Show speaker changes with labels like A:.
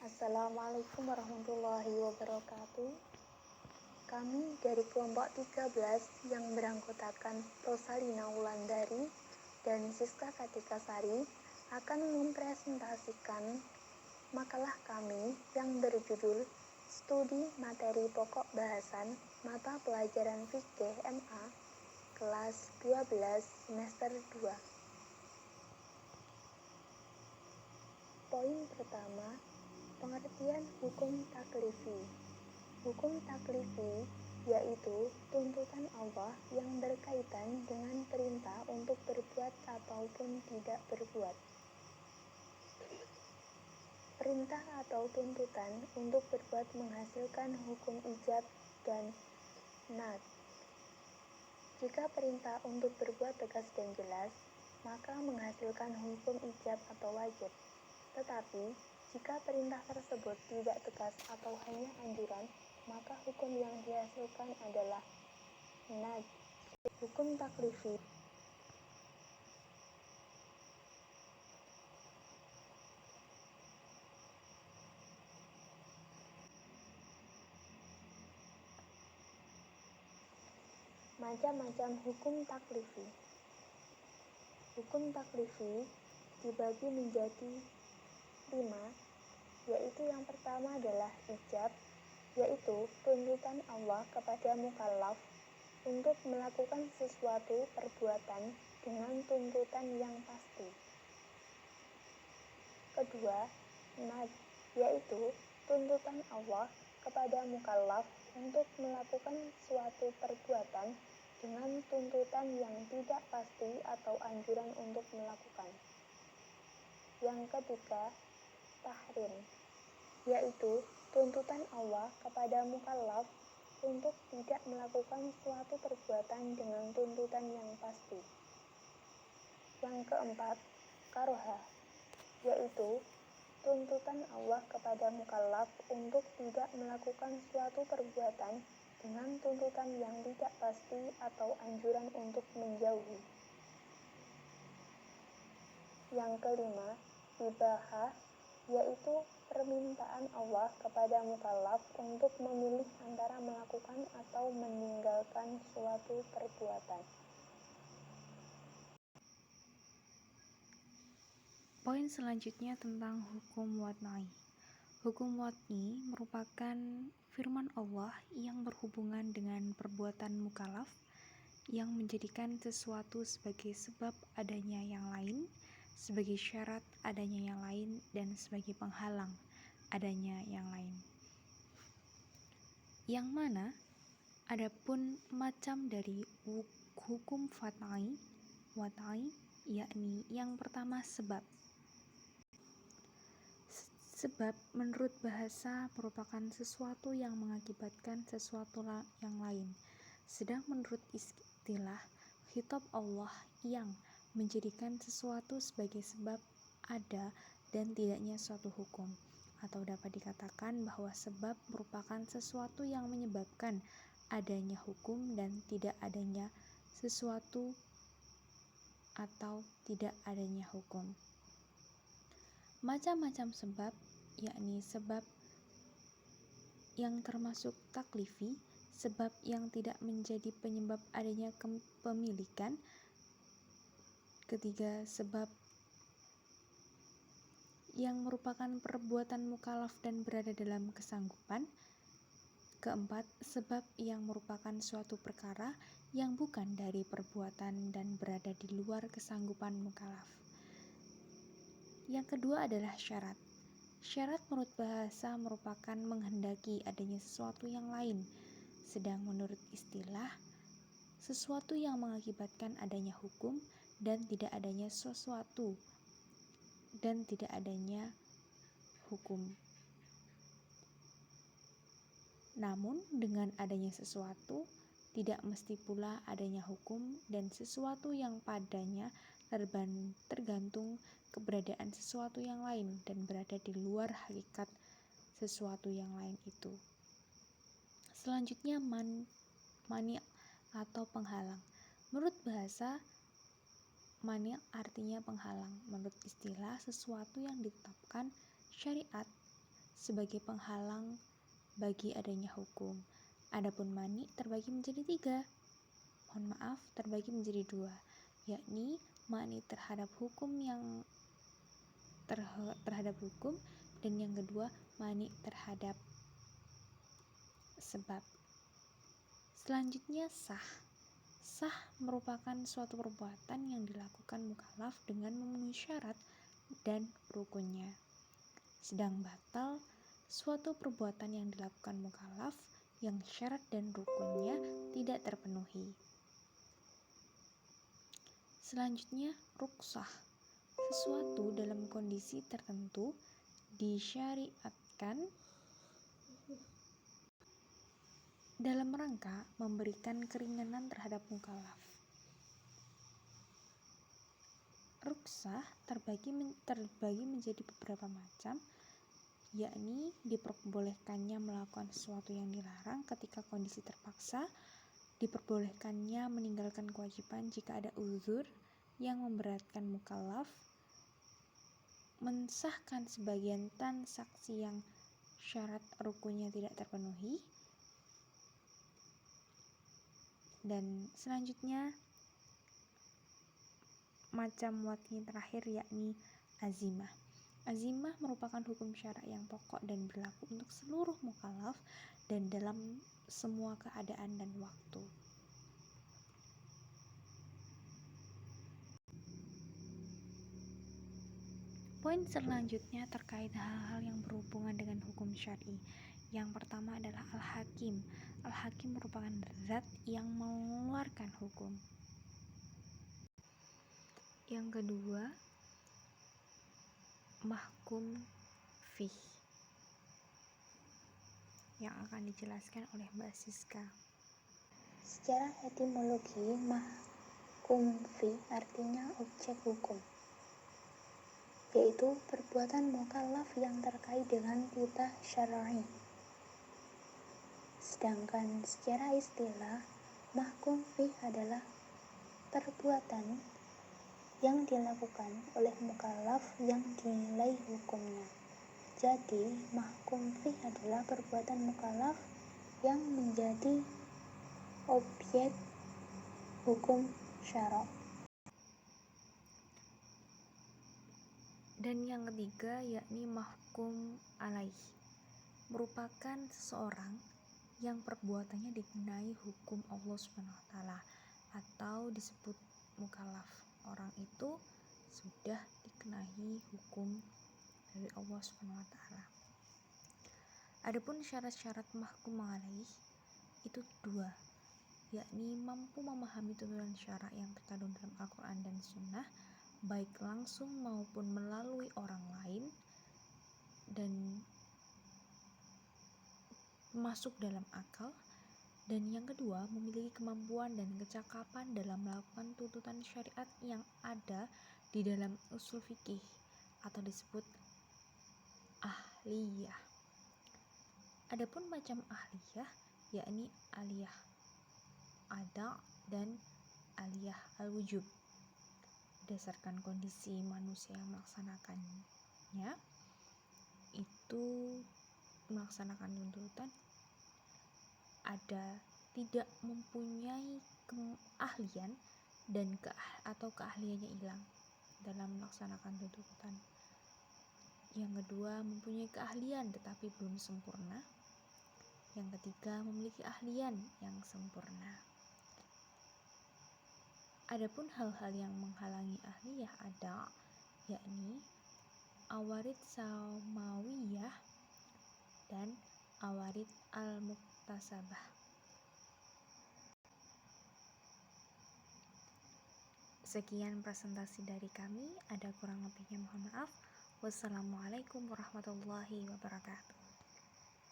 A: Assalamualaikum warahmatullahi wabarakatuh. Kami dari kelompok 13 yang beranggotakan Rosalina Wulandari dan Siska Kartika Sari akan mempresentasikan makalah kami yang berjudul Studi Materi Pokok Bahasan Mata Pelajaran Fikih MA kelas 12 semester 2. Poin pertama, pengertian hukum taklifi. Hukum taklifi yaitu tuntutan Allah yang berkaitan dengan perintah untuk berbuat ataupun tidak berbuat. Perintah atau tuntutan untuk berbuat menghasilkan hukum ijab dan nad. Jika perintah untuk berbuat tegas dan jelas, maka menghasilkan hukum ijab atau wajib. Tetapi, jika perintah tersebut tidak tegas atau hanya anjuran, maka hukum yang dihasilkan adalah nad. Hukum taklifi. Macam-macam hukum taklifi. Hukum taklifi dibagi menjadi 5, yaitu yang pertama adalah ijab, yaitu tuntutan Allah kepada mukallaf untuk melakukan sesuatu perbuatan dengan tuntutan yang pasti. Kedua, nad, yaitu tuntutan Allah kepada mukallaf untuk melakukan suatu perbuatan dengan tuntutan yang tidak pasti atau anjuran untuk melakukan. Yang ketiga, tahrim, yaitu tuntutan Allah kepada mukallaf untuk tidak melakukan suatu perbuatan dengan tuntutan yang pasti. Yang keempat, karohah, yaitu tuntutan Allah kepada mukallaf untuk tidak melakukan suatu perbuatan dengan tuntutan yang tidak pasti atau anjuran untuk menjauhi. Yang kelima, ibahah, yaitu permintaan Allah kepada mukallaf untuk memilih antara melakukan atau meninggalkan suatu perbuatan.
B: Poin selanjutnya tentang hukum wad'i. Hukum wad'i merupakan firman Allah yang berhubungan dengan perbuatan mukallaf yang menjadikan sesuatu sebagai sebab adanya yang lain, sebagai syarat adanya yang lain, dan sebagai penghalang adanya yang lain. Yang mana adapun macam dari hukum wad'i, yakni yang pertama sebab. Sebab menurut bahasa merupakan sesuatu yang mengakibatkan sesuatu yang lain. Sedang menurut istilah, khitab Allah yang menjadikan sesuatu sebagai sebab ada dan tidaknya suatu hukum. Atau dapat dikatakan bahwa sebab merupakan sesuatu yang menyebabkan adanya hukum dan tidak adanya sesuatu atau tidak adanya hukum. Macam-macam sebab, yakni sebab yang termasuk taklifi, sebab yang tidak menjadi penyebab adanya kepemilikan. Ketiga, sebab yang merupakan perbuatan mukallaf dan berada dalam kesanggupan. Keempat, sebab yang merupakan suatu perkara yang bukan dari perbuatan dan berada di luar kesanggupan mukallaf. Yang kedua adalah syarat. Syarat menurut bahasa merupakan menghendaki adanya sesuatu yang lain, sedang menurut istilah, sesuatu yang mengakibatkan adanya hukum dan tidak adanya sesuatu dan tidak adanya hukum. Namun dengan adanya sesuatu, tidak mesti pula adanya hukum, dan sesuatu yang padanya tergantung keberadaan sesuatu yang lain dan berada di luar hakikat sesuatu yang lain itu. Selanjutnya mani atau penghalang. Menurut bahasa, mani artinya penghalang. Menurut istilah, sesuatu yang ditetapkan syariat sebagai penghalang bagi adanya hukum. Adapun mani terbagi menjadi 3. Terbagi menjadi 2, yakni mani terhadap hukum dan yang kedua mani terhadap sebab. Selanjutnya sah merupakan suatu perbuatan yang dilakukan mukallaf dengan memenuhi syarat dan rukunnya. Sedang batal suatu perbuatan yang dilakukan mukallaf yang syarat dan rukunnya tidak terpenuhi. Selanjutnya ruksah, sesuatu dalam kondisi tertentu disyariatkan dalam rangka memberikan keringanan terhadap mukallaf. Ruksah terbagi menjadi beberapa macam, yakni diperbolehkannya melakukan sesuatu yang dilarang ketika kondisi terpaksa, diperbolehkannya meninggalkan kewajiban jika ada uzur yang memberatkan mukallaf, mensahkan sebagian transaksi yang syarat rukunnya tidak terpenuhi, dan selanjutnya macam wakil terakhir yakni azimah. Azimah merupakan hukum syara yang pokok dan berlaku untuk seluruh mukallaf dan dalam semua keadaan dan waktu. Poin selanjutnya terkait hal-hal yang berhubungan dengan hukum syar'i. Yang pertama adalah al-hakim. Al-hakim merupakan zat yang mengeluarkan hukum. Yang kedua, mahkum fih, yang akan dijelaskan oleh Mbak Siska.
A: Secara etimologi, mahkum fi artinya objek hukum, yaitu perbuatan mukallaf yang terkait dengan titah syar'i. Sedangkan secara istilah, mahkum fi adalah perbuatan yang dilakukan oleh mukallaf yang dinilai hukumnya. Jadi, mahkum fi adalah perbuatan mukallaf yang menjadi objek hukum syara'.
B: Dan yang ketiga yakni mahkum alaih, merupakan seseorang yang perbuatannya dikenai hukum Allah SWT atau disebut mukallaf. Orang itu sudah dikenai hukum dari Allah SWT. Adapun syarat-syarat mahkum alaih itu 2, yakni mampu memahami tuntunan syara' yang terkandung dalam Al-Quran dan Sunnah, baik langsung maupun melalui orang lain, dan masuk dalam akal. Dan yang kedua, memiliki kemampuan dan kecakapan dalam melakukan tuntutan syariat yang ada di dalam usul fikih atau disebut ahliyah. Adapun macam ahliyah yakni aliyah ada dan aliyah al-wujub. Berdasarkan kondisi manusia yang melaksanakannya, itu melaksanakan tuntutan ada tidak mempunyai keahlian dan keahliannya hilang dalam melaksanakan tuntutan. Yang kedua, mempunyai keahlian tetapi belum sempurna. Yang ketiga, memiliki ahlian yang sempurna. Adapun hal-hal yang menghalangi ahliyah ada, yakni awarid samawiyah dan awarid al-muktasabah. Sekian presentasi dari kami, ada kurang lebihnya mohon maaf. Wassalamualaikum warahmatullahi wabarakatuh.